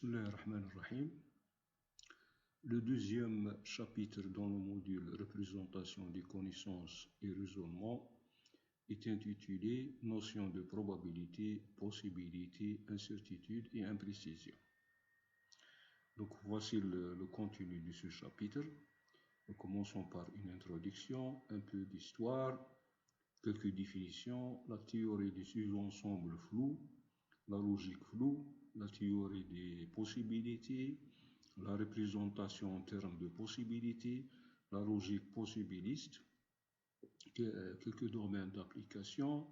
Bismillah ar-Rahman ar-Rahim. Le deuxième chapitre dans le module Représentation des connaissances et raisonnement est intitulé Notion de probabilité, possibilité, incertitude et imprécision. Donc voici le contenu de ce chapitre. Nous commençons par une introduction, un peu d'histoire, quelques définitions, la théorie des sous-ensembles flous, la logique floue, la théorie des possibilités, la représentation en termes de possibilités, la logique possibiliste, quelques domaines d'application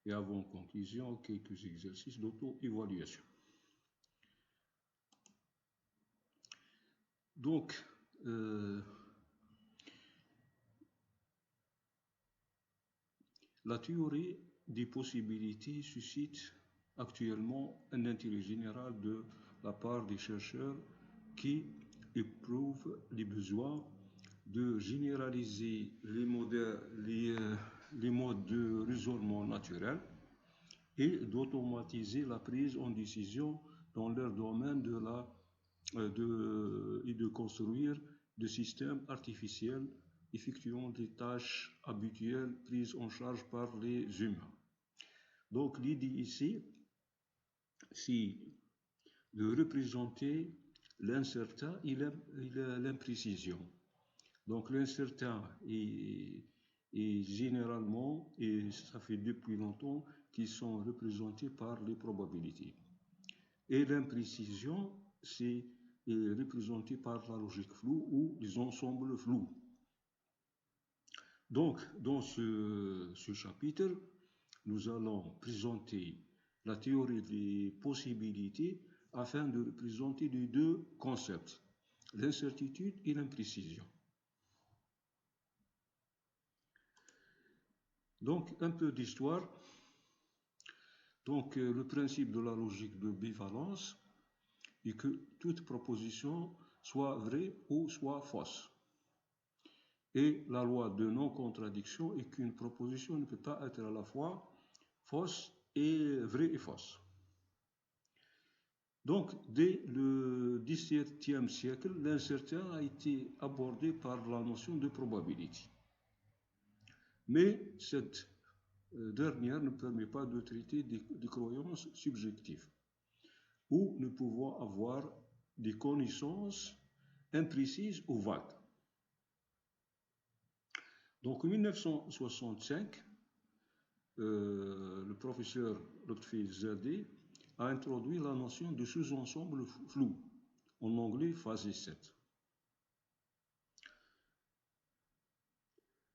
et avant conclusion, quelques exercices d'auto-évaluation. Donc, la théorie des possibilités suscite actuellement un intérêt général de la part des chercheurs qui éprouvent les besoins de généraliser les modes de raisonnement naturel et d'automatiser la prise en décision dans leur domaine et de construire des systèmes artificiels effectuant des tâches habituelles prises en charge par les humains. Donc l'idée ici, c'est de représenter l'incertain et l'imprécision. Donc l'incertain est généralement, et ça fait depuis longtemps, qu'ils sont représentés par les probabilités. Et l'imprécision, c'est représenté par la logique floue ou les ensembles flous. Donc, dans ce chapitre, nous allons présenter la théorie des possibilités afin de représenter les deux concepts, l'incertitude et l'imprécision. Donc, un peu d'histoire. Donc, le principe de la logique de bivalence est que toute proposition soit vraie ou soit fausse. Et la loi de non-contradiction est qu'une proposition ne peut pas être à la fois fausse et vraie et fausse. Donc, dès le XVIIe siècle, l'incertain a été abordé par la notion de probabilité. Mais cette dernière ne permet pas de traiter des croyances subjectives, où nous pouvons avoir des connaissances imprécises ou vagues. Donc en 1965, le professeur Lotfi Zadeh a introduit la notion de sous-ensemble flou, en anglais phase 7.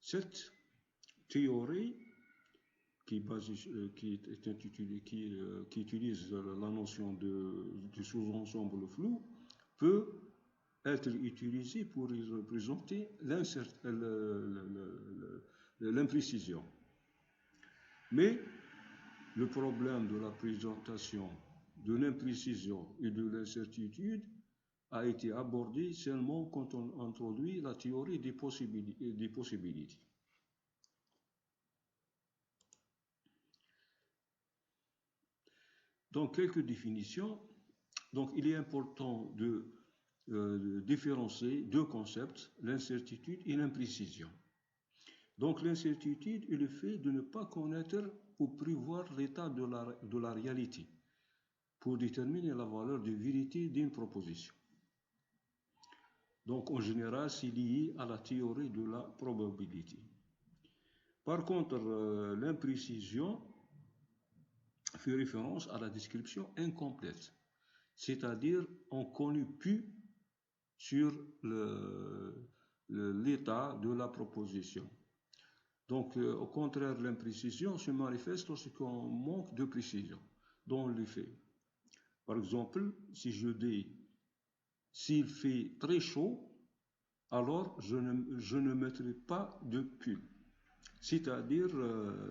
Cette théorie qui utilise la notion de sous-ensemble flou peut être utilisée pour y représenter l'imprécision. Mais le problème de la présentation de l'imprécision et de l'incertitude a été abordé seulement quand on introduit la théorie des possibilités. Donc, quelques définitions. Donc, il est important de différencier deux concepts, l'incertitude et l'imprécision. Donc, l'incertitude est le fait de ne pas connaître ou prévoir l'état de la réalité pour déterminer la valeur de vérité d'une proposition. Donc, en général, c'est lié à la théorie de la probabilité. Par contre, l'imprécision fait référence à la description incomplète, c'est-à-dire on ne connaît plus sur l'état de la proposition. Donc, au contraire, l'imprécision se manifeste lorsqu'on manque de précision dans les faits. Par exemple, si je dis « s'il fait très chaud », alors je ne mettrai pas de pull. C'est-à-dire,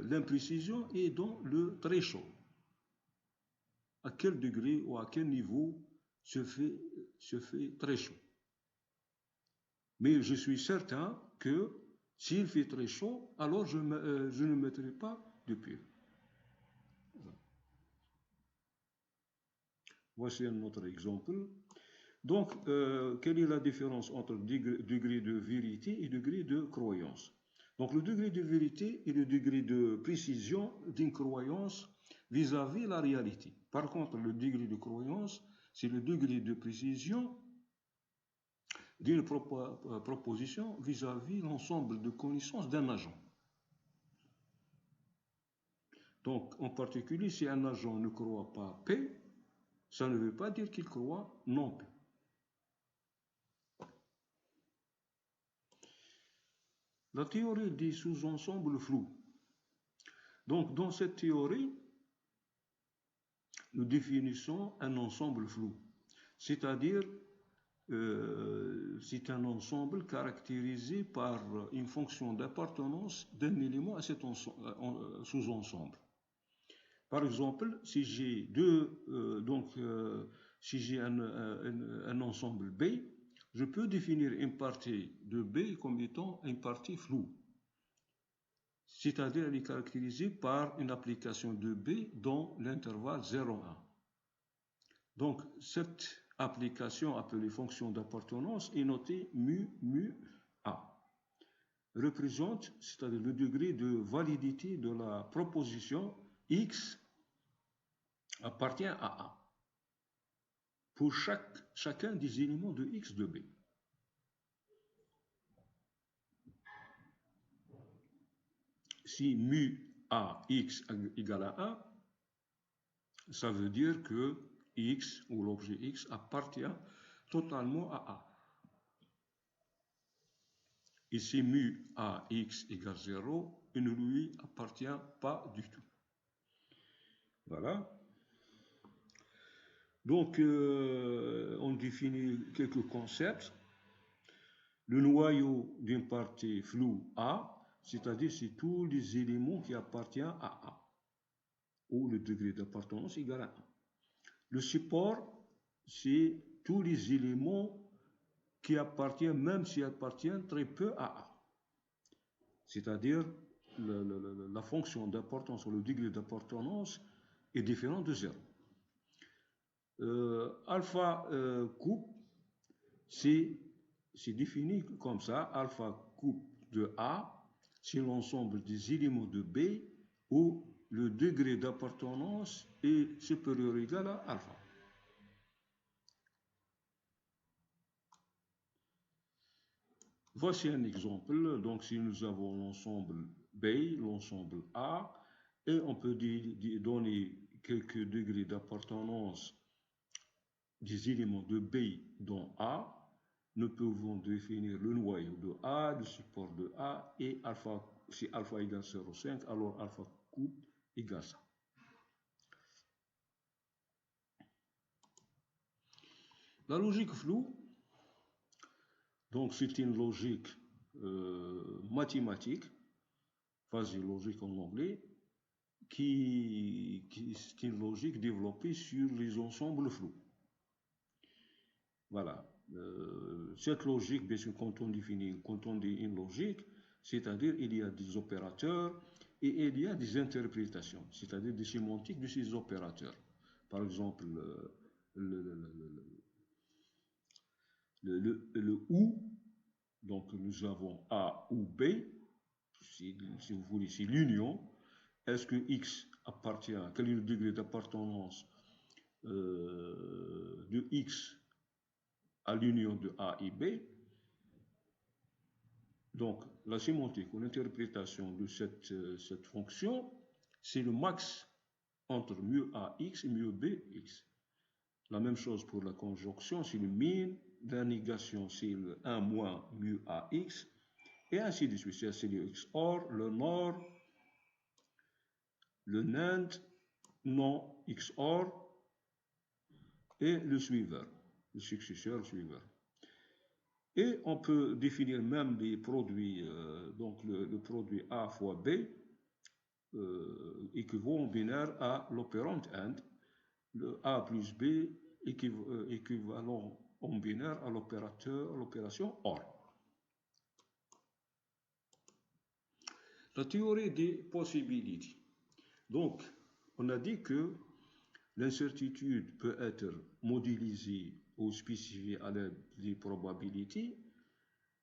l'imprécision est dans le très chaud. À quel degré ou à quel niveau se fait très chaud. Mais je suis certain que s'il fait très chaud, alors je ne mettrai pas de pull. Voici un autre exemple. Donc, quelle est la différence entre degré de vérité et degré de croyance? Donc, le degré de vérité est le degré de précision d'une croyance vis-à-vis la réalité. Par contre, le degré de croyance, c'est le degré de précision d'une proposition vis-à-vis l'ensemble de connaissances d'un agent. Donc, en particulier, si un agent ne croit pas P, ça ne veut pas dire qu'il croit non P. La théorie des sous-ensembles flous. Donc, dans cette théorie, nous définissons un ensemble flou, c'est-à-dire c'est un ensemble caractérisé par une fonction d'appartenance d'un élément à cet sous-ensemble. Par exemple, si j'ai si j'ai un ensemble B, je peux définir une partie de B comme étant une partie floue. C'est-à-dire elle est caractérisée par une application de B dans l'intervalle 0,1. Donc, cette application appelée fonction d'appartenance est notée mu A. Représente, c'est-à-dire le degré de validité de la proposition X appartient à A pour chacun des éléments de X de B. Si mu A X égale à 1, ça veut dire que X ou l'objet X appartient totalement à A. Et si mu A X égale 0, il ne lui appartient pas du tout. Voilà. Donc, on définit quelques concepts. Le noyau d'une partie floue A, c'est-à-dire c'est tous les éléments qui appartiennent à A, où le degré d'appartenance égale à 1. Le support, c'est tous les éléments qui appartiennent, même s'ils appartiennent très peu à A. C'est-à-dire la fonction d'appartenance ou le degré d'appartenance est différent de 0. Alpha coupe, c'est défini comme ça. Alpha coupe de A, c'est l'ensemble des éléments de B où le degré d'appartenance est supérieur ou égal à alpha. Voici un exemple. Donc, si nous avons l'ensemble B, l'ensemble A, et on peut donner quelques degrés d'appartenance des éléments de B dans A, nous pouvons définir le noyau de A, le support de A, et alpha, si alpha égale 0,5, alors alpha coupe égale ça. La logique floue, donc c'est une logique mathématique, phase logique en anglais, qui est une logique développée sur les ensembles flous. Voilà. Cette logique, bien sûr, quand on dit une logique, c'est-à-dire il y a des opérateurs et il y a des interprétations, c'est-à-dire des sémantiques de ces opérateurs. Par exemple, le OU, donc nous avons A ou B, si vous voulez, c'est l'union. Est-ce que X appartient, quel est le degré d'appartenance de X à l'union de A et B? Donc, la sémantique ou l'interprétation de cette fonction, c'est le max entre mu AX et mu BX. La même chose pour la conjonction, c'est le min. La négation, c'est le 1 moins mu AX. Et ainsi de suite. C'est le XOR, le NOR, le NAND, non XOR, et le suiveur, le successeur suiveur. Et on peut définir même des produits, donc le produit A fois B, équivaut en binaire à l'opérand AND, le A plus B équivalent en binaire à l'opération OR. La théorie des possibilités. Donc, on a dit que L'incertitude peut être modélisée ou spécifiée à l'aide des probabilités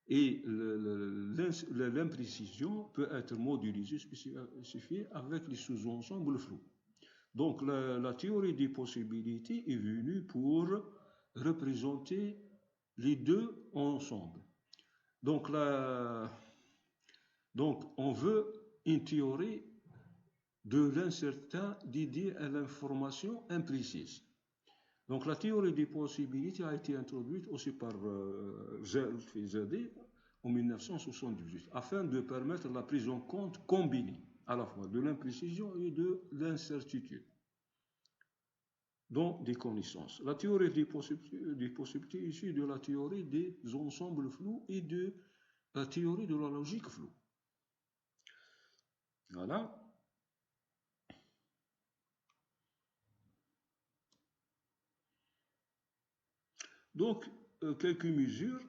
et l'imprécision peut être modélisée, spécifiée avec les sous-ensembles flous. Donc la théorie des possibilités est venue pour représenter les deux ensemble. Donc on veut une théorie de l'incertain dédiée à l'information imprécise. Donc la théorie des possibilités a été introduite aussi par Zadeh en 1978 afin de permettre la prise en compte combinée à la fois de l'imprécision et de l'incertitude dans des connaissances. La théorie des possibilités est issue de la théorie des ensembles flous et de la théorie de la logique floue. Voilà. Donc, quelques mesures.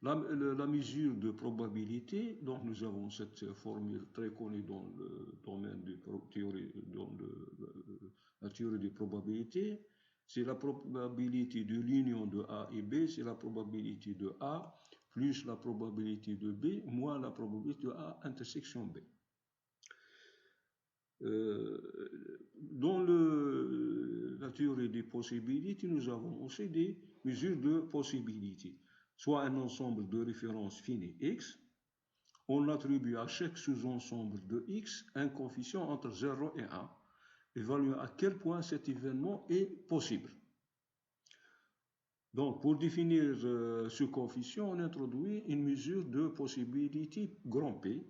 La mesure de probabilité, donc nous avons cette formule très connue dans le domaine de la théorie des probabilités. C'est la probabilité de l'union de A et B, c'est la probabilité de A plus la probabilité de B moins la probabilité de A intersection B. Dans la théorie des possibilités, nous avons aussi des mesures de possibilité. Soit un ensemble de références finies X, on attribue à chaque sous-ensemble de X un coefficient entre 0 et 1, évaluant à quel point cet événement est possible. Donc, pour définir ce coefficient, on introduit une mesure de possibilité grand P,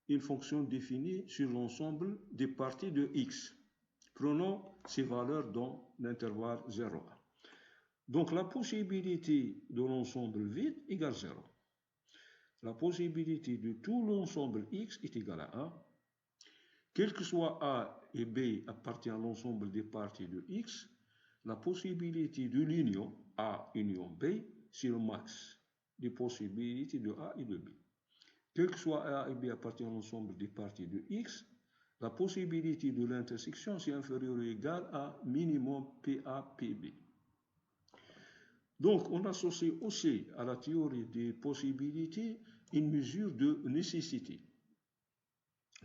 une fonction définie sur l'ensemble des parties de X. Prenons ces valeurs dans l'intervalle 0 à 1. Donc la possibilité de l'ensemble vide égale 0. La possibilité de tout l'ensemble X est égale à 1. Quel que soit A et B appartient à l'ensemble des parties de X, la possibilité de l'union A union B, c'est le max des possibilités de A et de B. Quel que soit A et B appartient à l'ensemble des parties de X, la possibilité de l'intersection c'est inférieur ou égal à minimum PA, PB. Donc, on associe aussi à la théorie des possibilités une mesure de nécessité.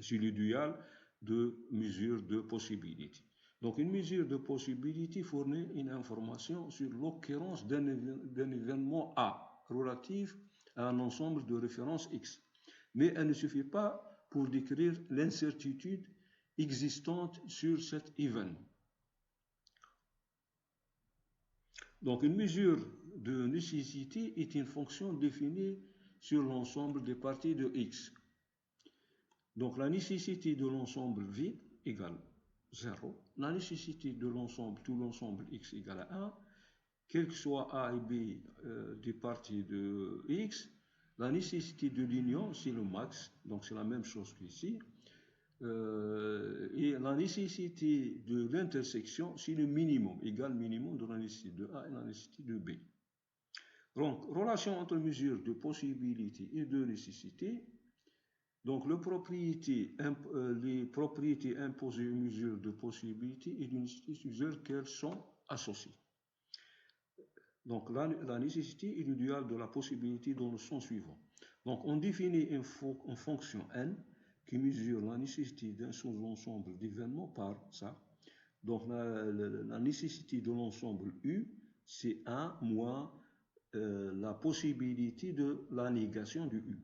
C'est l'idéal de mesure de possibilité. Donc, une mesure de possibilité fournit une information sur l'occurrence d'un événement A relatif à un ensemble de références X. Mais elle ne suffit pas pour décrire l'incertitude existante sur cet événement. Donc, une mesure de nécessité est une fonction définie sur l'ensemble des parties de X. Donc, la nécessité de l'ensemble vide égale 0. La nécessité de l'ensemble, tout l'ensemble X égale à 1. Quel que soit A et B des parties de X, la nécessité de l'union, c'est le max. Donc, c'est la même chose qu'ici. Et la nécessité de l'intersection, c'est le minimum, égal minimum de la nécessité de A et la nécessité de B. Donc, relation entre mesures de possibilité et de nécessité. Donc, les propriétés imposées aux mesures de possibilité et de nécessité suggèrent qu'elles sont associées. Donc, la nécessité est l'idéal de la possibilité dans le sens suivant. Donc, on définit une fonction n qui mesure la nécessité d'un sous-ensemble d'événements par ça. Donc, la nécessité de l'ensemble U, c'est 1 moins la possibilité de la négation du U,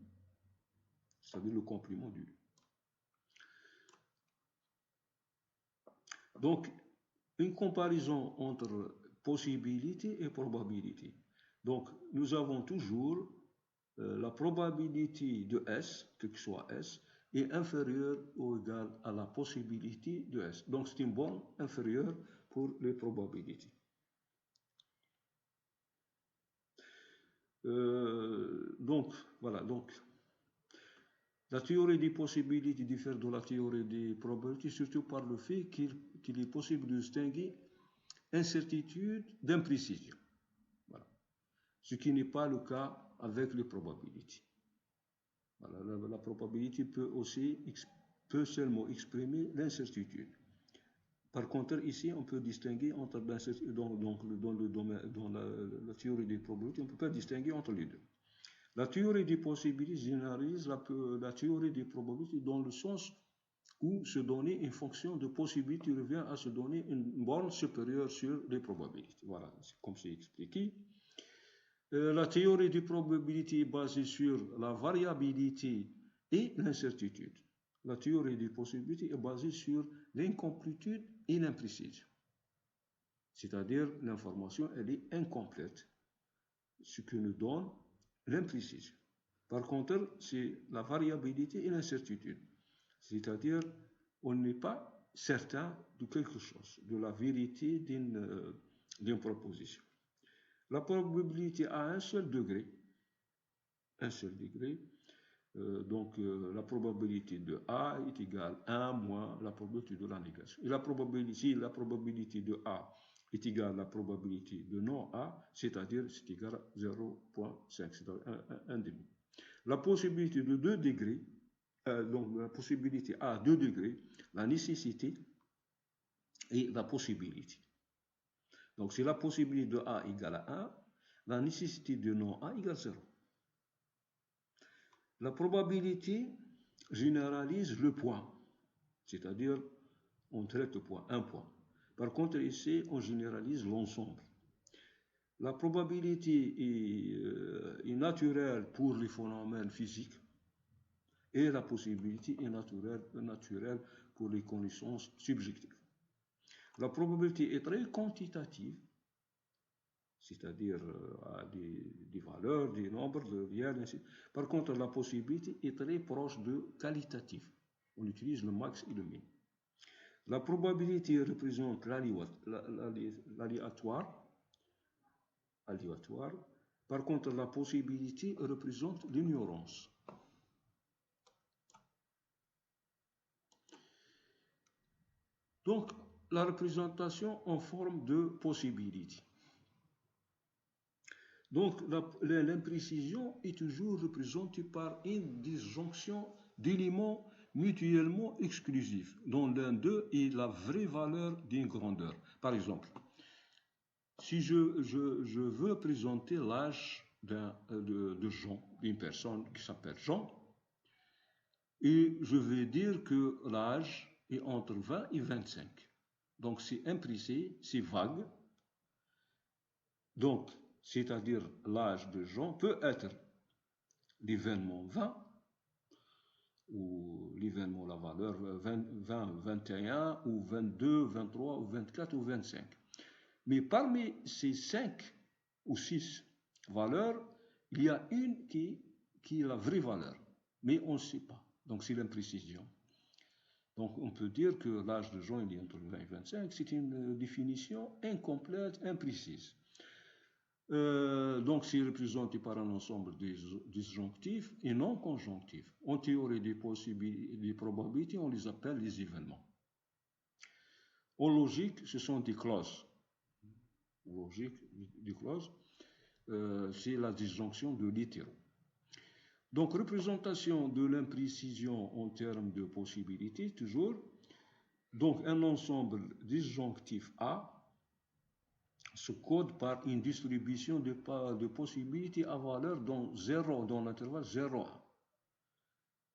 c'est-à-dire le complément du U. Donc, une comparaison entre possibilité et probabilité. Donc, nous avons toujours la probabilité de S, quel que soit S, est inférieure ou égale à la possibilité de S. Donc, c'est une borne inférieure pour les probabilités. Donc, voilà. Donc, la théorie des possibilités diffère de la théorie des probabilités, surtout par le fait qu'il est possible de distinguer incertitude d'imprécision. Voilà. Ce qui n'est pas le cas avec les probabilités. Voilà. La probabilité peut seulement exprimer l'incertitude. Par contre, ici, on peut distinguer entre dans la théorie des probabilités, on ne peut pas distinguer entre les deux. La théorie des possibilités généralise la théorie des probabilités dans le sens où se donner une fonction de possibilité revient à se donner une borne supérieure sur les probabilités. Voilà, c'est comme c'est expliqué. La théorie des probabilités est basée sur la variabilité et l'incertitude. La théorie des possibilités est basée sur l'incomplétude et l'imprécision. C'est-à-dire, l'information, elle est incomplète, ce que nous donne l'imprécision. Par contre, c'est la variabilité et l'incertitude. C'est-à-dire, on n'est pas certain de quelque chose, de la vérité d'une proposition. La probabilité a un seul degré. Donc, la probabilité de A est égale à 1 moins la probabilité de la négation. Et si la probabilité de A est égale à la probabilité de non A, c'est-à-dire c'est égal à 0,5, c'est-à-dire 1 demi. La possibilité de 2 degrés, donc la possibilité A 2 degrés, la nécessité et la possibilité. Donc, si la possibilité de A égale à 1, la nécessité de non A égale 0. La probabilité généralise le point, c'est-à-dire on traite le point, un point. Par contre, ici, on généralise l'ensemble. La probabilité est naturelle pour les phénomènes physiques et la possibilité est naturelle pour les connaissances subjectives. La probabilité est très quantitative, c'est-à-dire à des valeurs, des nombres, de réels, ainsi. Par contre, la possibilité est très proche de qualitatif. On utilise le max et le min. La probabilité représente l'aléatoire. Par contre, la possibilité représente l'ignorance. Donc, la représentation en forme de possibilité. Donc, l'imprécision est toujours représentée par une disjonction d'éléments mutuellement exclusifs, dont l'un d'eux est la vraie valeur d'une grandeur. Par exemple, si je veux présenter l'âge de Jean, d'une personne qui s'appelle Jean, et je vais dire que l'âge est entre 20 et 25. Donc, c'est imprécis, c'est vague. Donc, c'est-à-dire l'âge de Jean peut être l'événement 20 ou l'événement, la valeur 20, 21 ou 22, 23 ou 24 ou 25. Mais parmi ces 5 ou 6 valeurs, il y a une qui est la vraie valeur, mais on ne sait pas. Donc c'est l'imprécision. Donc on peut dire que l'âge de Jean il est entre 20 et 25, c'est une définition incomplète, imprécise. Donc, c'est représenté par un ensemble disjonctifs et non conjonctifs. En théorie des probabilités, on les appelle les événements. En logique, ce sont des clauses. En logique, des clauses, c'est la disjonction de l'hétéro. Donc, représentation de l'imprécision en termes de possibilités, toujours. Donc, un ensemble disjonctif A se code par une distribution de possibilités à valeur dans l'intervalle 0 à 1.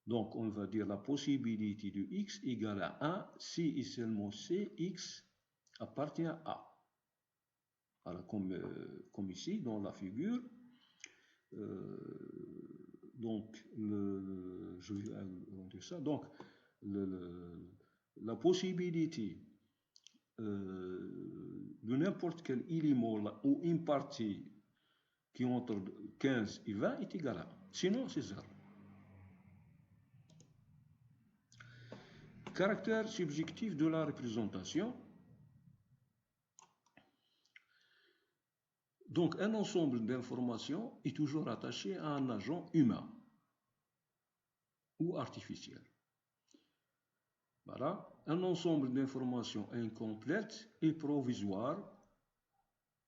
Donc, on va dire la possibilité de x égale à 1 si et seulement si x appartient à A. Alors, comme ici, dans la figure, donc, je vais dire ça. Donc, la possibilité de n'importe quel élément ou une partie qui est entre 15 et 20 est égale à 1. Sinon, c'est 0. Caractère subjectif de la représentation. Donc, un ensemble d'informations est toujours attaché à un agent humain ou artificiel. Voilà. Un ensemble d'informations incomplètes et provisoires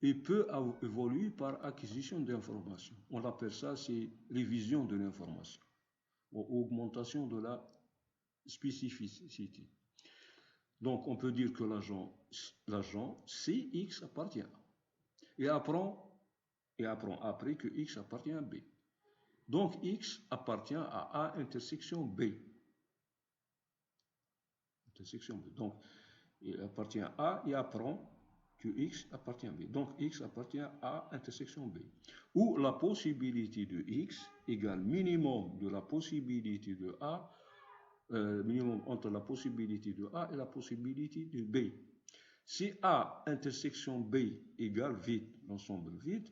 et peut évoluer par acquisition d'informations. On appelle ça, c'est révision de l'information, ou augmentation de la spécificité. Donc, on peut dire que l'agent CX appartient à A. Et apprend après que X appartient à B. Donc, X appartient à A intersection B. Intersection B. Donc, il appartient à A et apprend que X appartient à B. Donc, X appartient à A intersection B. Où la possibilité de X égale minimum de la possibilité de A, minimum entre la possibilité de A et la possibilité de B. Si A intersection B égale vide, l'ensemble vide,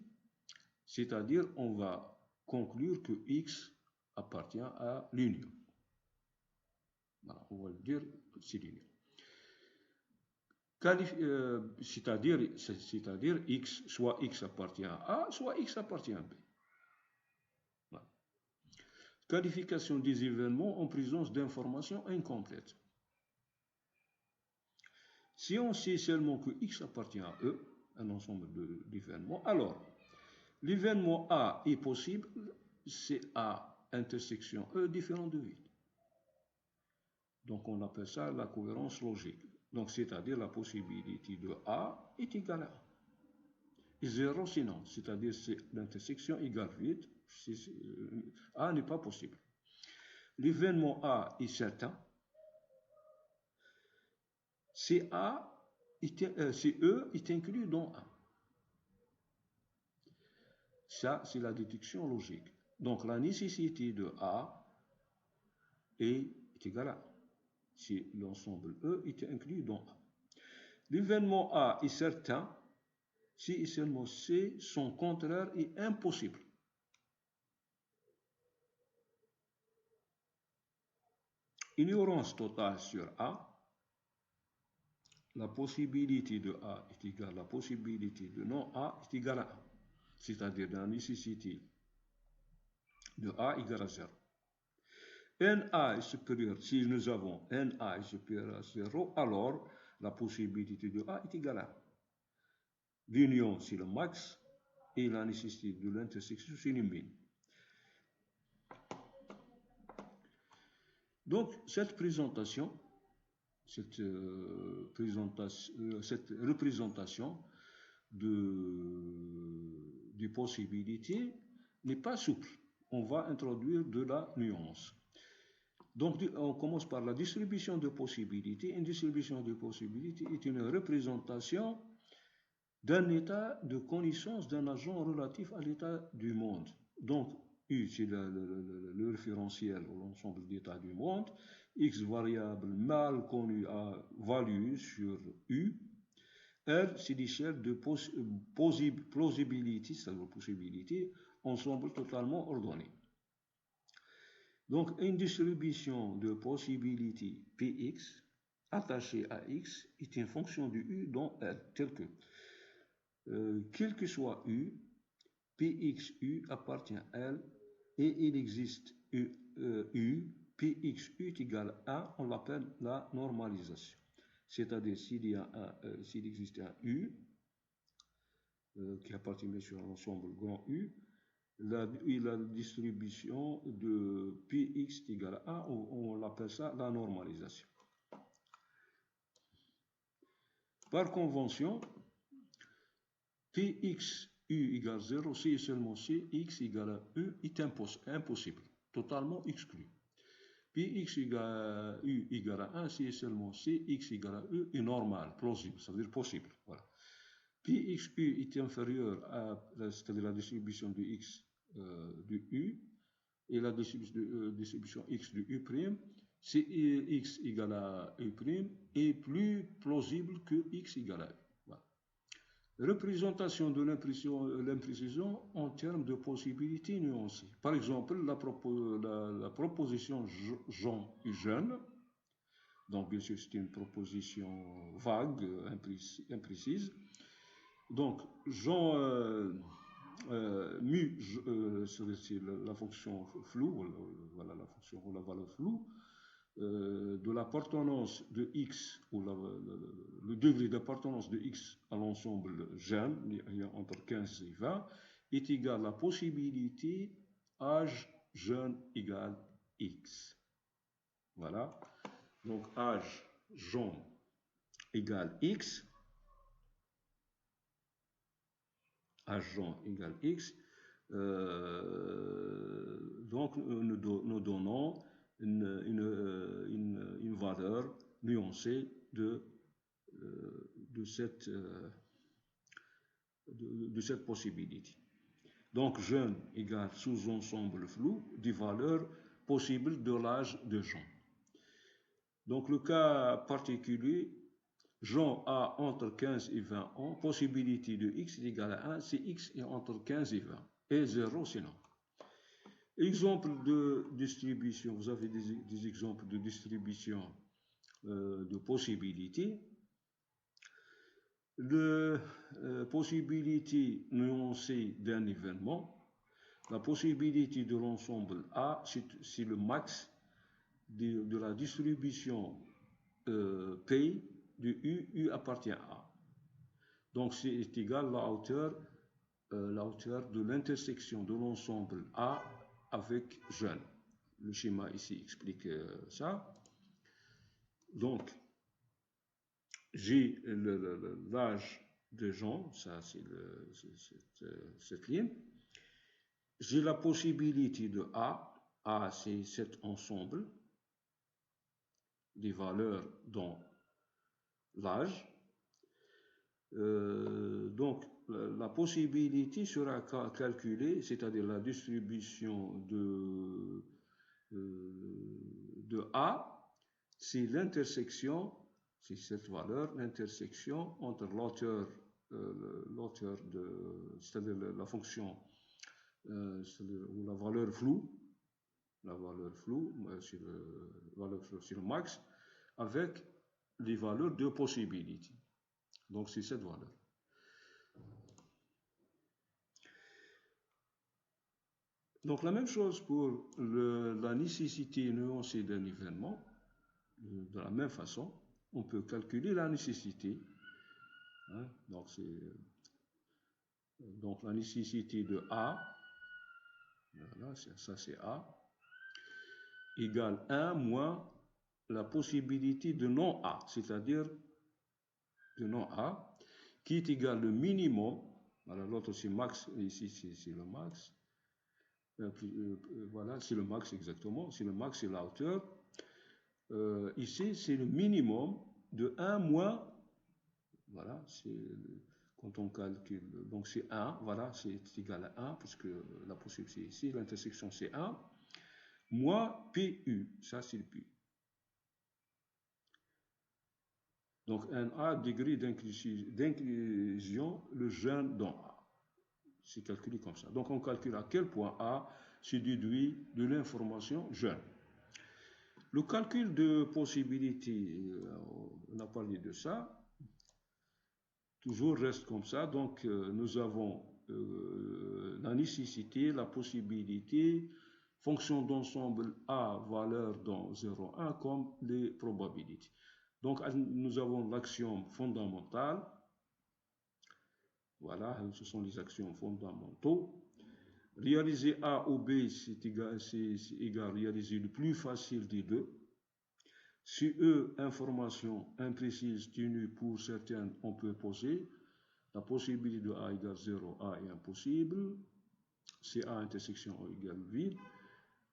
c'est-à-dire on va conclure que X appartient à l'union. Voilà, on va le dire, c'est l'union. C'est-à-dire X, soit X appartient à A, soit X appartient à B. Voilà. Qualification des événements en présence d'informations incomplètes. Si on sait seulement que X appartient à E, un ensemble d'événements, alors l'événement A est possible, c'est A intersection E différent de vide. Donc on appelle ça la cohérence logique. Donc c'est-à-dire la possibilité de A est égale à A. Et 0 sinon, c'est-à-dire l'intersection égale vide, A n'est pas possible. L'événement A est certain, si E est inclus dans A. Ça, c'est la déduction logique. Donc la nécessité de A est égale à A. Si l'ensemble E est inclus dans A. L'événement A est certain si et seulement C, son contraire est impossible. Ignorance totale sur A. La possibilité de A est égale à la possibilité de non A est égale à A. C'est-à-dire la nécessité de A égale à 0. NA est supérieur, si nous avons NA est supérieur à 0, alors la possibilité de A est égale à A. L'union, c'est le max, et la nécessité de l'intersection, c'est le min. Donc, cette représentation des possibilités n'est pas souple. On va introduire de la nuance. Donc, on commence par la distribution de possibilités. Une distribution de possibilités est une représentation d'un état de connaissance d'un agent relatif à l'état du monde. Donc, U, c'est le référentiel ou l'ensemble d'états du monde. X variable mal connue à value sur U. R, c'est l'échelle de plausibility, c'est-à-dire possibilité, ensemble totalement ordonné. Donc, une distribution de possibilité Px attachée à X est une fonction de U dans R, tel que quel que soit U, Pxu appartient à L et il existe U, Pxu est égal à 1, on l'appelle la normalisation. C'est-à-dire s'il existe un U qui appartient bien sûr à l'ensemble grand U, la distribution de Px est égal à 1, on l'appelle ça la normalisation. Par convention, Pxu égale 0, si et seulement si x égale à E est impossible, totalement exclu. Px égale U égale à 1, si et seulement si x égale à E est normal, plausible, ça veut dire possible. Voilà. Pxu est inférieur à, c'est-à-dire la distribution de x de U et la distribution x de U', si x égale à U' est plus plausible que x égale à U. Représentation de l'imprécision en termes de possibilités nuancées. Par exemple, la proposition jeune, donc bien sûr c'est une proposition vague, imprécise. Donc, c'est la fonction floue, voilà la fonction ou la valeur floue, de l'appartenance de X, ou le degré d'appartenance de X à l'ensemble jeune, entre 15 et 20, est égal à la possibilité âge jeune égale X. Voilà. Donc âge jeune égale X, agent égale X, donc nous donnons une valeur nuancée de cette possibilité. Donc jeune égale sous-ensemble flou des valeurs possibles de l'âge de Jean. Donc le cas particulier, Jean a entre 15 et 20 ans, possibilité de x est égale à 1 si x est entre 15 et 20, et 0 sinon. Exemple de distribution, vous avez des exemples de distribution de possibilités. La possibilité nuancée d'un événement, la possibilité de l'ensemble A, c'est le max de la distribution P de U appartient à A. Donc c'est égal à la hauteur de l'intersection de l'ensemble A avec jeune. Le schéma ici explique ça. Donc, j'ai l'âge de Jean, ça c'est cette ligne. J'ai la possibilité de A c'est cet ensemble des valeurs dans l'âge. Donc, la possibilité sera calculée, c'est-à-dire la distribution de A, c'est l'intersection, c'est cette valeur, l'intersection entre l'auteur c'est-à-dire la fonction, ou la valeur floue, c'est le max, avec les valeurs de possibilité. Donc c'est cette valeur. Donc la même chose pour la nécessité nuancée d'un événement. De la même façon, on peut calculer la nécessité. Donc la nécessité de A, voilà, ça c'est A, égale 1 moins la possibilité de non A, c'est-à-dire de non A, qui est égal le minimum, voilà, l'autre c'est max, ici c'est le max, voilà, c'est le max exactement, c'est le max, c'est la hauteur, ici c'est le minimum de 1 moins, voilà, c'est quand on calcule, donc c'est 1, voilà, c'est égal à 1, puisque la possibilité c'est ici, l'intersection c'est 1, moins PU, ça c'est le Pi. Donc un A degré d'inclusion, le jeune dans A. C'est calculé comme ça. Donc on calcule à quel point A se déduit de l'information jeune. Le calcul de possibilité, on a parlé de ça, toujours reste comme ça. Donc nous avons la nécessité, la possibilité, fonction d'ensemble A, valeur dans 0, 1, comme les probabilités. Donc, nous avons l'axiome fondamental. Voilà, ce sont les axiomes fondamentaux. Réaliser A ou B, c'est égal à réaliser le plus facile des deux. Si E, information imprécise tenue pour certaines, on peut poser. La possibilité de A égale 0, A est impossible. C'est A intersection A égale vide.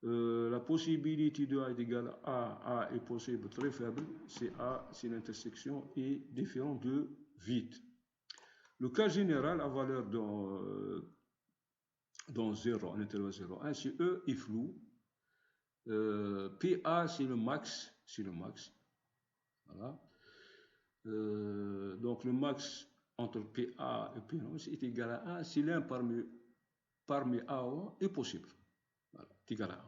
La possibilité de A est égale à A est possible très faible, c'est A si l'intersection est différente de vide. Le cas général à valeur dans 0, en intervalle 0, 1, si E est flou, PA c'est le max, voilà. Donc le max entre PA et P1 est égal à 1 si l'un parmi A et A est possible, voilà, c'est égal à 1.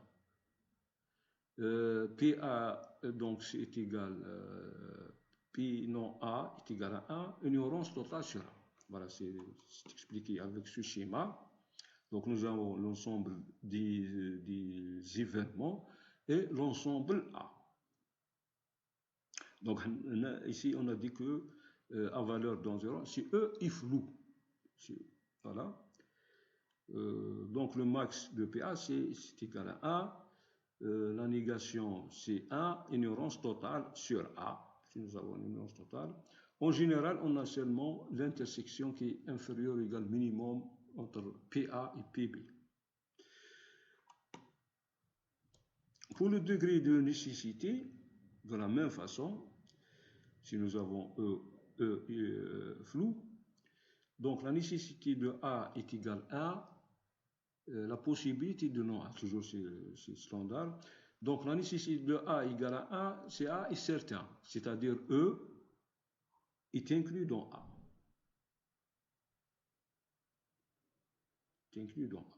PA, donc c'est égal, P non A est égal à 1, ignorance totale sur A. Voilà, c'est expliqué avec ce schéma. Donc nous avons l'ensemble des événements et l'ensemble A. Donc ici on a dit que à valeur dans 0, si E est flou. Voilà. Donc le max de PA c'est égal à 1. La négation, c'est 1, ignorance totale sur A. si nous avons une émergence totale, en général, on a seulement l'intersection qui est inférieure ou égale minimum entre PA et PB. Pour le degré de nécessité, de la même façon, si nous avons flou, donc la nécessité de A est égale à la possibilité de non A, toujours c'est standard. Donc la nécessité de A égale à A, c'est A est certain, c'est-à-dire E est inclus dans A. Est inclus dans A.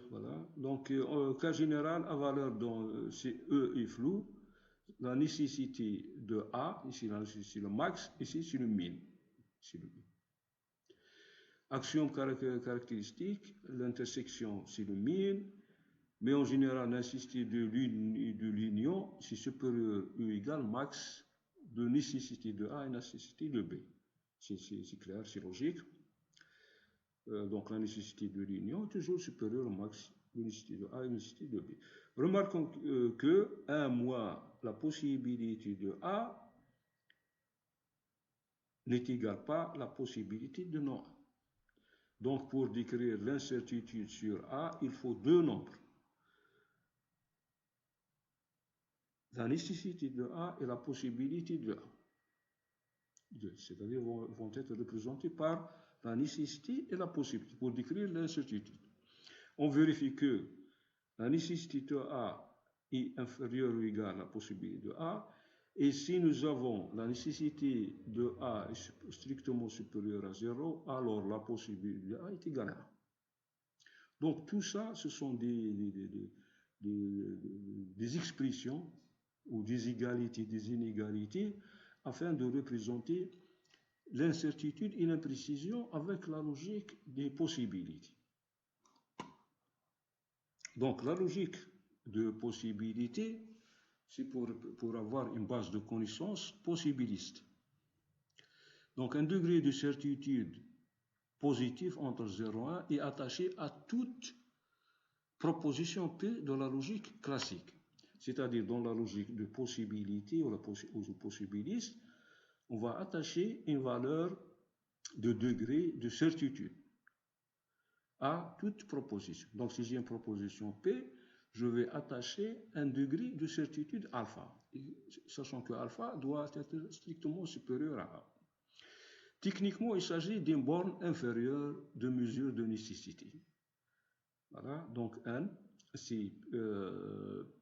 Voilà. Donc cas général, à valeur dont c'est E est flou, la nécessité de A, ici c'est le max, ici c'est le min. Axiome caractéristique, l'intersection c'est le min, mais en général la nécessité de l'union c'est supérieur ou égal max de nécessité de A et nécessité de B. C'est clair, c'est logique. Donc la nécessité de l'union est toujours supérieure au max de nécessité de A et nécessité de B. Remarquons que 1 moins la possibilité de A n'est égal pas la possibilité de non A. Donc pour décrire l'incertitude sur A, il faut deux nombres. La nécessité de A et la possibilité de A. C'est-à-dire vont être représentés par la nécessité et la possibilité pour décrire l'incertitude. On vérifie que la nécessité de A est inférieure ou égale à la possibilité de A, et si nous avons la nécessité de A est strictement supérieure à 0, alors la possibilité de A est égale à 1. Donc tout ça, ce sont des expressions ou des égalités, des inégalités, afin de représenter l'incertitude et l'imprécision avec la logique des possibilités. Donc la logique de possibilité, c'est pour avoir une base de connaissances possibiliste. Donc un degré de certitude positif entre 0 et 1 est attaché à toute proposition P de la logique classique. C'est-à-dire dans la logique de possibilité ou de possibiliste, on va attacher une valeur de degré de certitude à toute proposition. Donc si j'ai une proposition P, je vais attacher un degré de certitude alpha, sachant que alpha doit être strictement supérieur à A. Techniquement, il s'agit d'une borne inférieure de mesure de nécessité. Voilà, donc N, c'est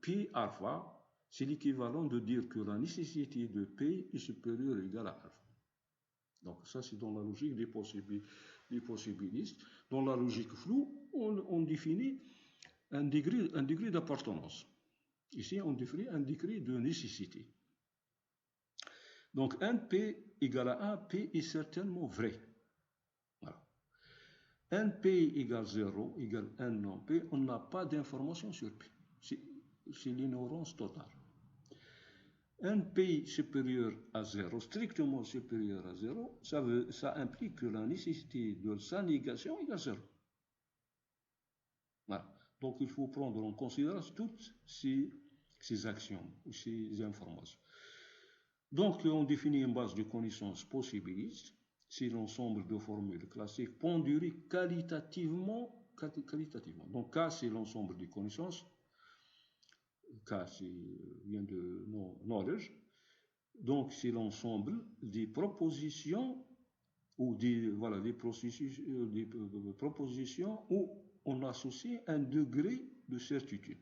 P alpha, c'est l'équivalent de dire que la nécessité de P est supérieure ou égale à alpha. Donc ça, c'est dans la logique des possibilistes. Dans la logique floue, on définit un degré d'appartenance. Ici, on définit un degré de nécessité. Donc, 1 P égale à 1, P est certainement vrai. Voilà. 1 P égale 0, égale 1 non P, on n'a pas d'information sur P. C'est l'ignorance totale. 1 P supérieur à 0, strictement supérieur à 0, ça implique que la nécessité de sa négation égale 0. Voilà. Donc il faut prendre en considération toutes ces actions, ces informations. Donc on définit une base de connaissances possibilistes, c'est l'ensemble de formules classiques pondérées qualitativement. Donc K c'est l'ensemble des connaissances, K vient de knowledge, donc c'est l'ensemble des propositions ou des propositions où on associe un degré de certitude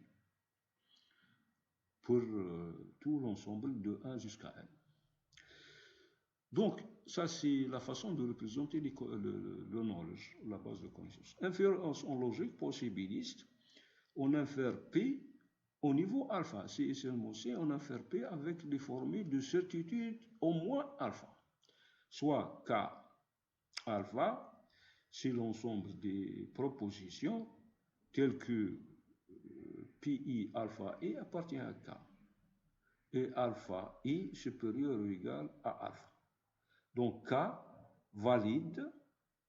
pour tout l'ensemble de 1 jusqu'à n. Donc, ça c'est la façon de représenter le knowledge, la base de connaissance. Inférence en logique possibiliste, on infère P au niveau alpha. C'est seulement si on infère P avec des formules de certitude au moins alpha. Soit K alpha, c'est l'ensemble des propositions telles que PI alpha I appartient à K. Et alpha I supérieur ou égal à alpha. Donc K valide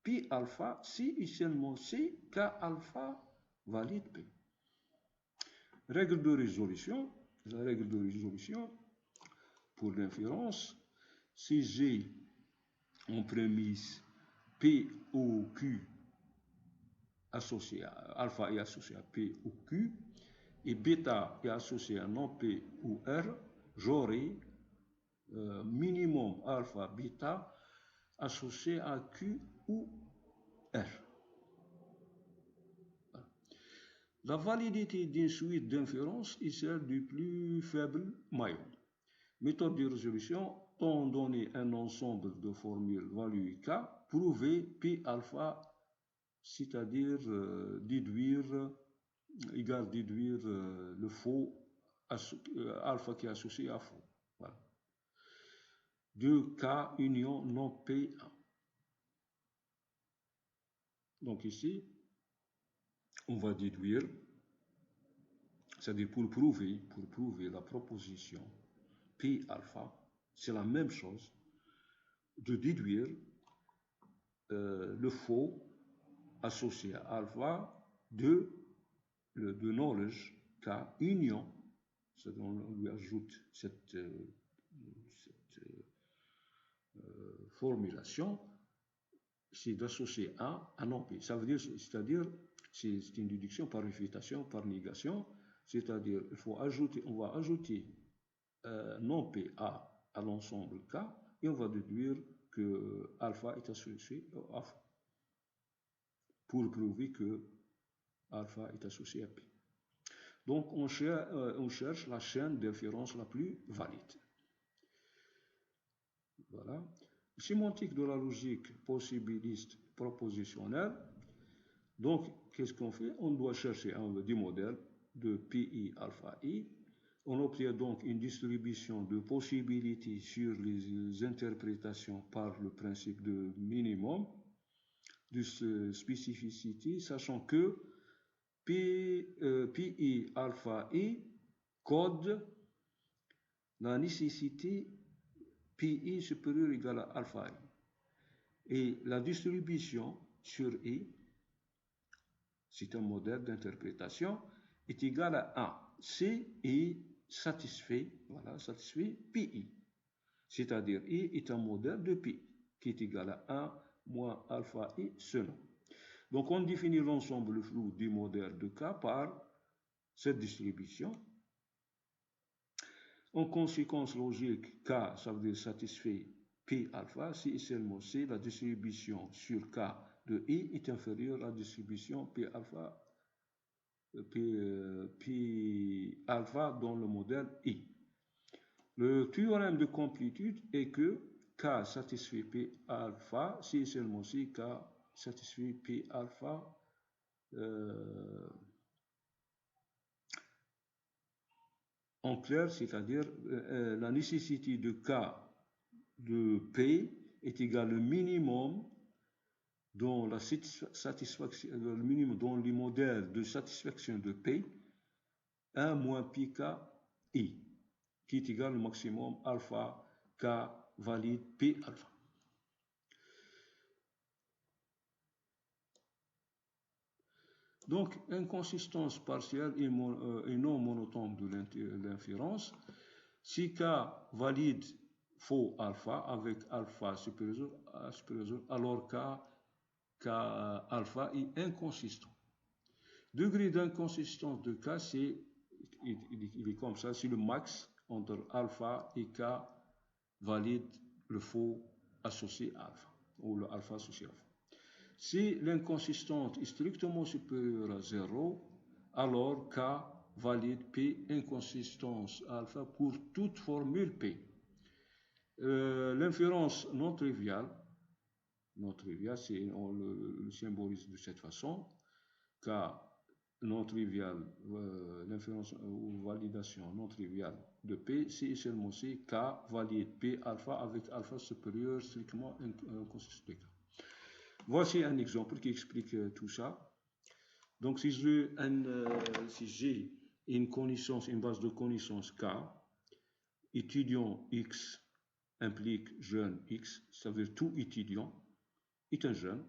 P alpha si et seulement si K alpha valide P. Règle de résolution. La règle de résolution, pour l'inférence, si j'ai en prémisse P ou Q associé à alpha est associé à P ou Q, et bêta est associé à non P ou R, j'aurai minimum alpha bêta associé à Q ou R. Voilà. La validité d'une suite d'inférences est celle du plus faible maillon. Méthode de résolution, on donne un ensemble de formules value K, prouver P alpha, c'est-à-dire déduire le faux alpha qui est associé à faux. Voilà. De K union non P1. Donc ici, on va déduire, c'est-à-dire pour prouver la proposition P alpha, c'est la même chose de déduire le faux associé à alpha de knowledge K union, c'est-à-dire on lui ajoute cette formulation, c'est d'associer A à non P. Ça veut dire, c'est-à-dire, c'est une déduction par réfutation, par négation, c'est-à-dire on va ajouter non P à l'ensemble K et on va déduire que alpha est associé à faux pour prouver que alpha est associé à P. Donc on cherche la chaîne d'inférence la plus valide. Voilà. Sémantique de la logique possibiliste propositionnelle. Donc, qu'est-ce qu'on fait? On doit chercher des modèles de PI alpha I. On obtient donc une distribution de possibilités sur les interprétations par le principe de minimum de spécificité, sachant que PI alpha I code la nécessité PI supérieur ou égal à alpha I. Et la distribution sur I, c'est un modèle d'interprétation, est égal à 1. C est satisfait PI. C'est-à-dire I est un modèle de PI qui est égal à 1 moins alpha I selon. Donc on définit l'ensemble flou du modèle de K par cette distribution. En conséquence logique, K, ça veut dire satisfait P alpha, si et seulement si la distribution sur K de I est inférieure à la distribution P alpha dans le modèle I. Le théorème de complétude est que K satisfait P alpha, si et seulement si K satisfait P alpha en clair, c'est-à-dire la nécessité de K de P est égale au minimum dans la satisfaction, le minimum dans les modèles de satisfaction de P, 1 moins pi K I, qui est égal au maximum alpha K valide P alpha. Donc, inconsistance partielle et non monotone de l'inférence. Si K valide faux alpha avec alpha supérieur, alors K alpha est inconsistant. Degré d'inconsistance de K, il est comme ça, c'est le max entre alpha et K valide le faux associé à alpha, ou le alpha associé à alpha. Si l'inconsistance est strictement supérieure à 0, alors K valide P inconsistance alpha pour toute formule P. L'inférence non triviale, on le symbolise de cette façon, K non triviale, l'inférence ou validation non triviale de P, si et seulement si K valide P alpha avec alpha supérieur strictement inconsistant. Voici un exemple qui explique tout ça. Donc, si j'ai une base de connaissances K, étudiant X implique jeune X, ça veut dire tout étudiant est un jeune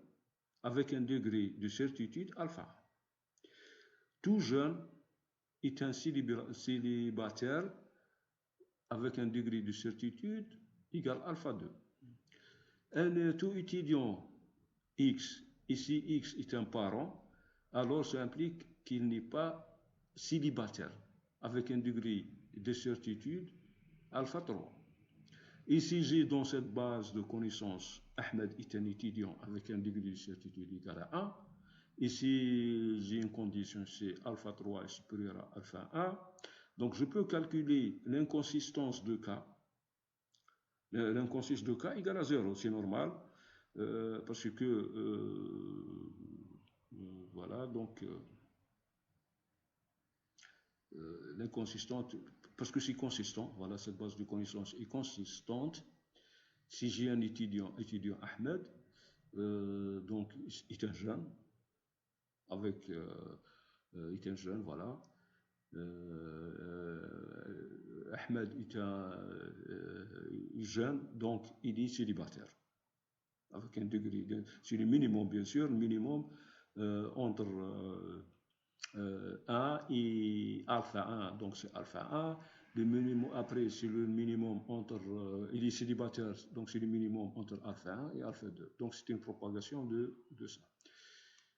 avec un degré de certitude alpha. Tout jeune est un célibataire avec un degré de certitude égale alpha 2. Un taux étudiant X, ici X est un parent, alors ça implique qu'il n'est pas célibataire, avec un degré de certitude alpha 3. Ici, j'ai dans cette base de connaissances, Ahmed est un étudiant avec un degré de certitude égal à 1. Ici, j'ai une condition, c'est alpha 3 est supérieur à alpha 1. Donc, je peux calculer l'inconsistance de K. L'inconsistance de K égale à 0, c'est normal, parce que, voilà, donc, l'inconsistante, parce que c'est consistant, voilà, cette base de connaissance est consistante. Si j'ai un étudiant Ahmed, donc, il est un jeune, avec, il est un jeune, voilà. Ahmed est un jeune, donc il est célibataire, avec un degré, c'est le minimum, bien sûr, le minimum entre 1 et alpha 1, donc c'est alpha 1. Le minimum, après, c'est le minimum entre, il est célibataire, donc c'est le minimum entre alpha 1 et alpha 2. Donc c'est une propagation de ça.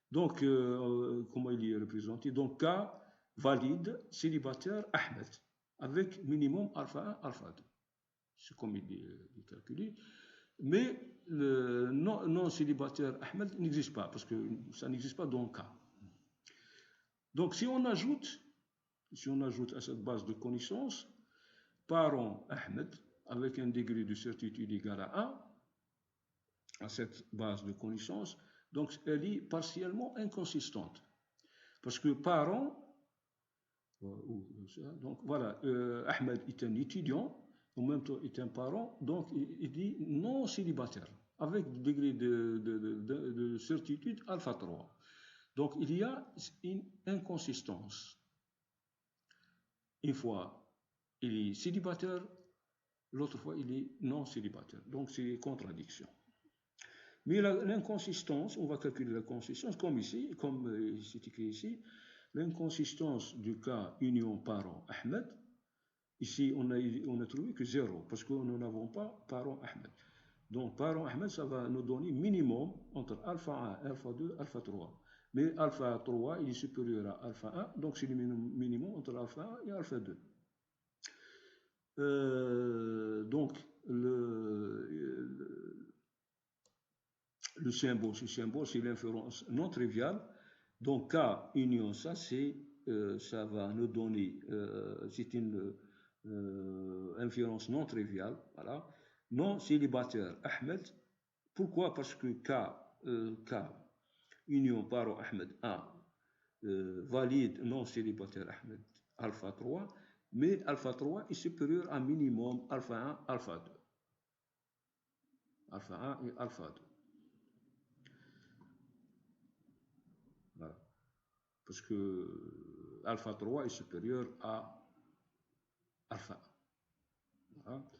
Donc, comment il est représenté? Donc, K valide, célibataire, Ahmed, avec minimum alpha 1, alpha 2. C'est comme il est calculé. Mais le non célibataire Ahmed n'existe pas, parce que ça n'existe pas dans K. Donc, si on ajoute à cette base de connaissances, parent Ahmed, avec un degré de certitude égal à 1, à cette base de connaissances, donc elle est partiellement inconsistante. Parce que parent, donc voilà, Ahmed est un étudiant, en même temps est un parent, donc il dit non célibataire, avec degré de certitude alpha 3. Donc il y a une inconsistance. Une fois il est célibataire, l'autre fois il est non célibataire. Donc c'est contradiction. Mais l'inconsistance, on va calculer la consistance comme ici, comme c'est écrit ici, l'inconsistance du cas union parent Ahmed. Ici, on a trouvé que 0, parce que nous n'avons pas parent Ahmed. Donc, parent Ahmed, ça va nous donner minimum entre alpha 1, alpha 2, alpha 3. Mais alpha 3, il est supérieur à alpha 1, donc c'est le minimum entre alpha 1 et alpha 2. Donc, le symbole, ce symbole, c'est l'inférence non triviale. Donc, K union, ça va nous donner, c'est une inférence non triviale, voilà. Non célibataire Ahmed. Pourquoi? Parce que K union parent Ahmed 1 valide non célibataire Ahmed alpha 3, mais alpha 3 est supérieur à minimum alpha 1, alpha 2. Alpha 1 et alpha 2. Voilà. Parce que alpha 3 est supérieur à alpha 1. Voilà.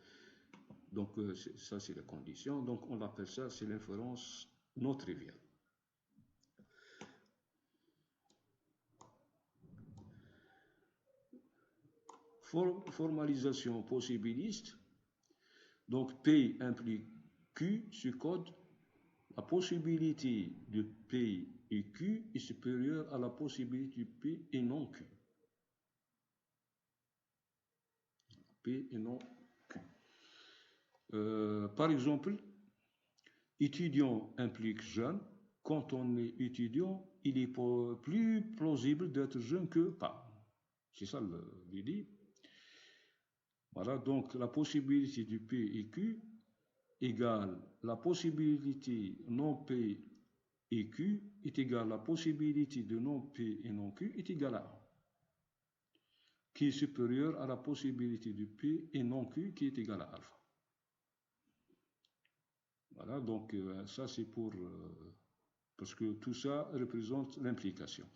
Donc, ça, c'est la condition. Donc, on appelle ça, c'est l'inférence non triviale. Formalisation possibiliste. Donc, P implique Q sur code. La possibilité de P et Q est supérieure à la possibilité de P et non Q. P et non Q. Par exemple, étudiant implique jeune. Quand on est étudiant, il est plus plausible d'être jeune que pas. C'est ça l'idée. Voilà, donc la possibilité du P et Q égale la possibilité non P et Q est égale à la possibilité de non P et non Q est égale à 1, qui est supérieure à la possibilité du P et non Q qui est égale à alpha. Voilà, donc ça c'est pour... parce que tout ça représente l'implication.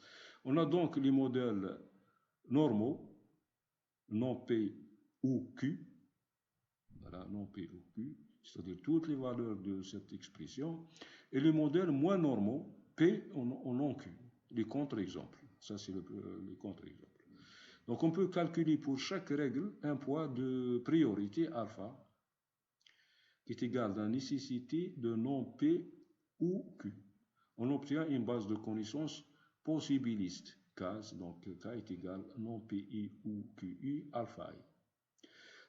On a donc les modèles normaux, non P ou Q, voilà, non P ou Q, c'est-à-dire toutes les valeurs de cette expression, et les modèles moins normaux, P ou non Q, les contre-exemples. Ça, c'est les contre-exemples. Donc on peut calculer pour chaque règle un poids de priorité alpha qui est égal à la nécessité de nom P ou Q. On obtient une base de connaissances possibiliste. Donc K est égal à nom PI ou QI alpha I.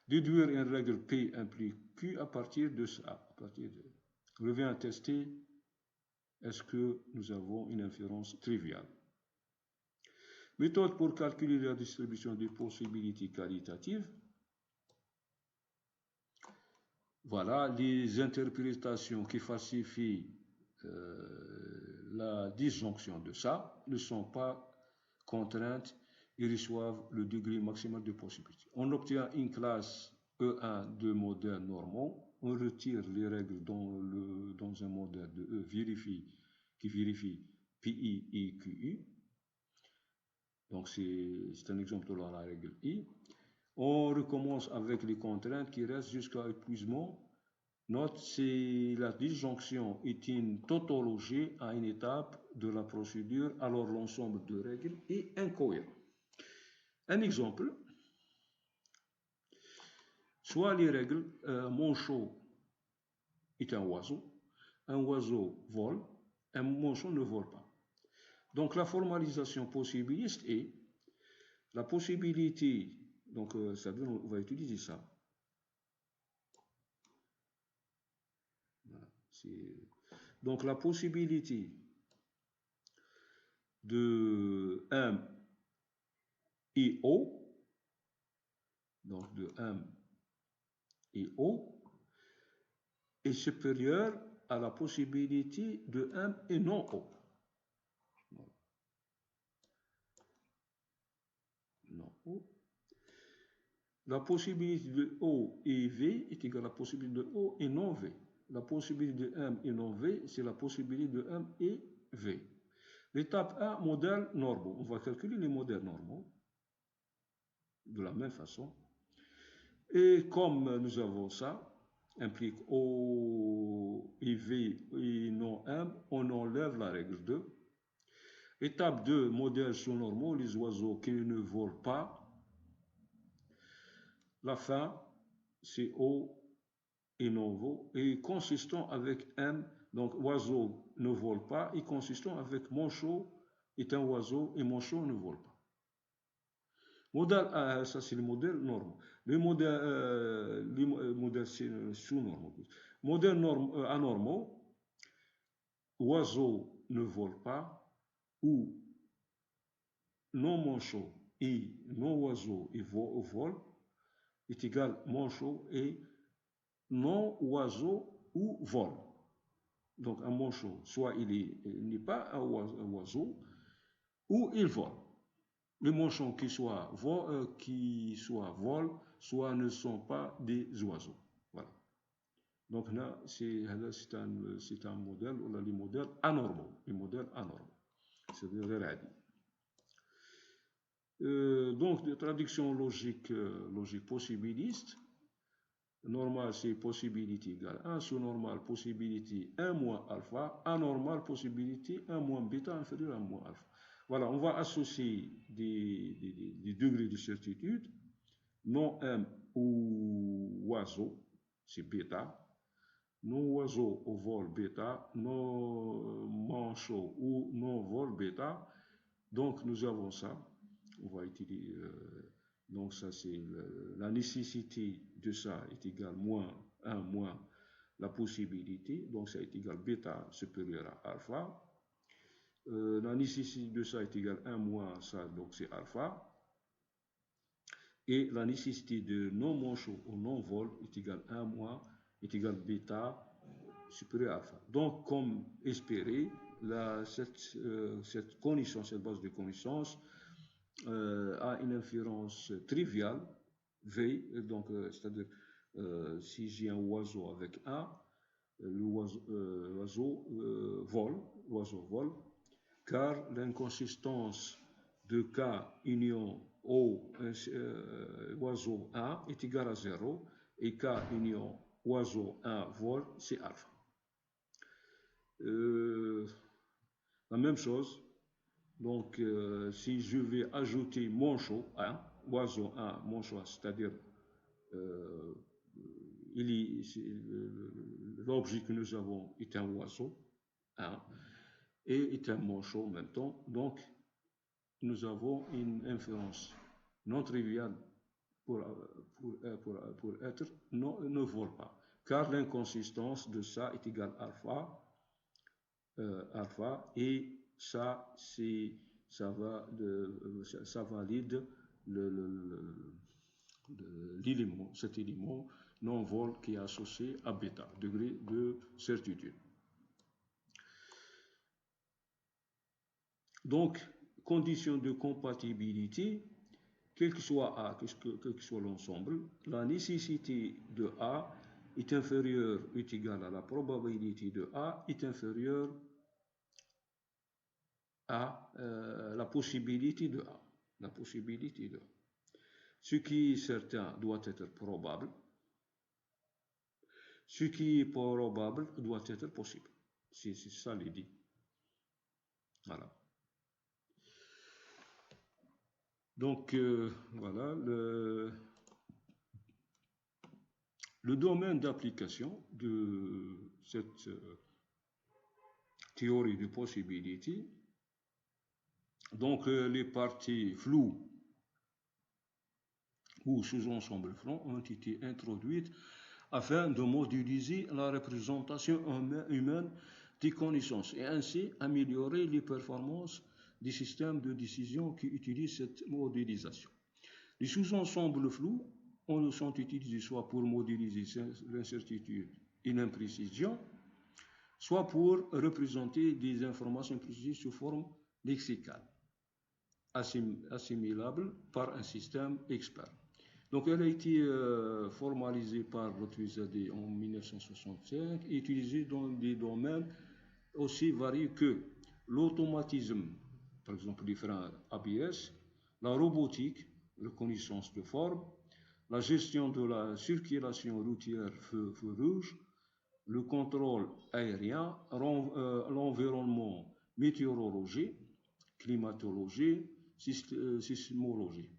Déduire une règle P implique Q à partir de ça. On revient à tester est-ce que nous avons une inférence triviale. Méthode pour calculer la distribution des possibilités qualitatives. Voilà, les interprétations qui falsifient la disjonction de ça ne sont pas contraintes et reçoivent le degré maximal de possibilité. On obtient une classe E1 de modèles normaux. On retire les règles dans un modèle de E qui vérifie PI et QI. Donc c'est un exemple de la règle I. On recommence avec les contraintes qui restent jusqu'à épuisement. Note, si la disjonction est une tautologie à une étape de la procédure, alors l'ensemble de règles est incohérent. Un exemple, soit les règles, manchot est un oiseau vole, un manchot ne vole pas. Donc la formalisation possibiliste est la possibilité, donc ça veut dire on va utiliser ça. Voilà, donc la possibilité de M et O, donc de M et O, est supérieure à la possibilité de M et non O. Voilà. Non O. La possibilité de O et V est égale à la possibilité de O et non V. La possibilité de M et non V, c'est la possibilité de M et V. L'étape 1, modèles normaux. On va calculer les modèles normaux de la même façon. Et comme nous avons ça, implique O et V et non M, on enlève la règle 2. Étape 2, modèles sous-normaux, les oiseaux qui ne volent pas. La fin, c'est O et non vol, et consistant avec M, donc oiseau ne vole pas, et consistant avec manchot est un oiseau et manchot ne vole pas. Modèle, ça c'est le modèle normal. Les modèles sous-normaux. Modèle anormaux, oiseau ne vole pas, ou non manchot et non oiseau et vol est égal manchot et non oiseau ou vol. Donc un manchot, soit il n'est pas un oiseau, ou il vole. Les manchots qui soit vol, soit ne sont pas des oiseaux. Voilà. Donc là, c'est un modèle, on a les modèles anormaux. Les modèles anormaux. C'est-à-dire donc, de traduction logique possibiliste. Normal, c'est possibilité égale 1, sous-normal, possibilité 1 moins alpha, anormal, possibilité 1 moins bêta inférieur à 1 moins alpha. Voilà, on va associer des degrés de certitude. Non M ou oiseau, c'est bêta. Non oiseau au vol bêta. Non manchot ou non vol bêta. Donc, nous avons ça. On va utiliser... donc ça c'est la nécessité de ça est égale moins 1 moins la possibilité, donc ça est égal bêta supérieur à alpha. La nécessité de ça est égale 1 moins ça, donc c'est alpha. Et la nécessité de non manchot ou non vol est égale 1 moins est égal bêta supérieur à alpha. Donc comme espéré, cette connaissance, cette base de connaissance a une inférence triviale, V, donc c'est-à-dire si j'ai un oiseau avec A, l'oiseau vole, car l'inconsistance de K union O, oiseau A est égale à 0, et K union oiseau 1 vol, c'est alpha. La même chose. Donc, si je vais ajouter manchot 1, oiseau 1, mon choix, c'est-à-dire l'objet que nous avons est un oiseau 1 et est un manchot en même temps. Donc, nous avons une inférence non triviale pour être ne vole pas, car l'inconsistance de ça est égale alpha, alpha, et ça, ça valide l'élément, cet élément non-vol qui est associé à bêta, degré de certitude. Donc, condition de compatibilité, quel que soit A, quel que soit l'ensemble, la nécessité de A est inférieure ou est égale à la probabilité de A est inférieure à la possibilité de A. La possibilité de A. Ce qui est certain doit être probable. Ce qui est probable doit être possible. C'est ça l'idée. Voilà. Donc, voilà, le domaine d'application de cette théorie de possibilité, donc les parties floues ou sous-ensembles flous ont été introduites afin de modéliser la représentation humaine des connaissances et ainsi améliorer les performances des systèmes de décision qui utilisent cette modélisation. Les sous-ensembles flous sont utilisés soit pour modéliser l'incertitude et l'imprécision, soit pour représenter des informations précises sous forme lexicale, assimilables par un système expert. Donc, elle a été formalisée par Lotwizade en 1965 et utilisée dans des domaines aussi variés que l'automatisme, par exemple différents ABS, la robotique, reconnaissance de forme, la gestion de la circulation routière feu rouge, le contrôle aérien, l'environnement météorologie, climatologie, sismologie,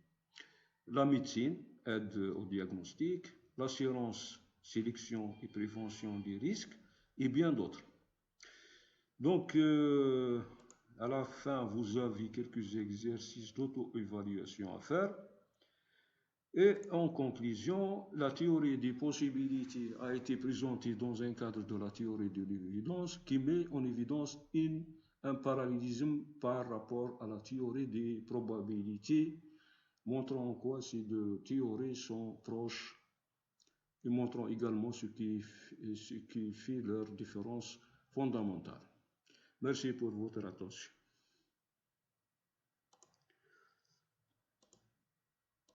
la médecine, aide au diagnostic, l'assurance, sélection et prévention des risques, et bien d'autres. Donc, à la fin, vous avez quelques exercices d'auto-évaluation à faire. Et en conclusion, la théorie des possibilités a été présentée dans un cadre de la théorie de l'évidence qui met en évidence un parallélisme par rapport à la théorie des probabilités, montrant en quoi ces deux théories sont proches et montrant également ce qui fait leur différence fondamentale. Merci pour votre attention.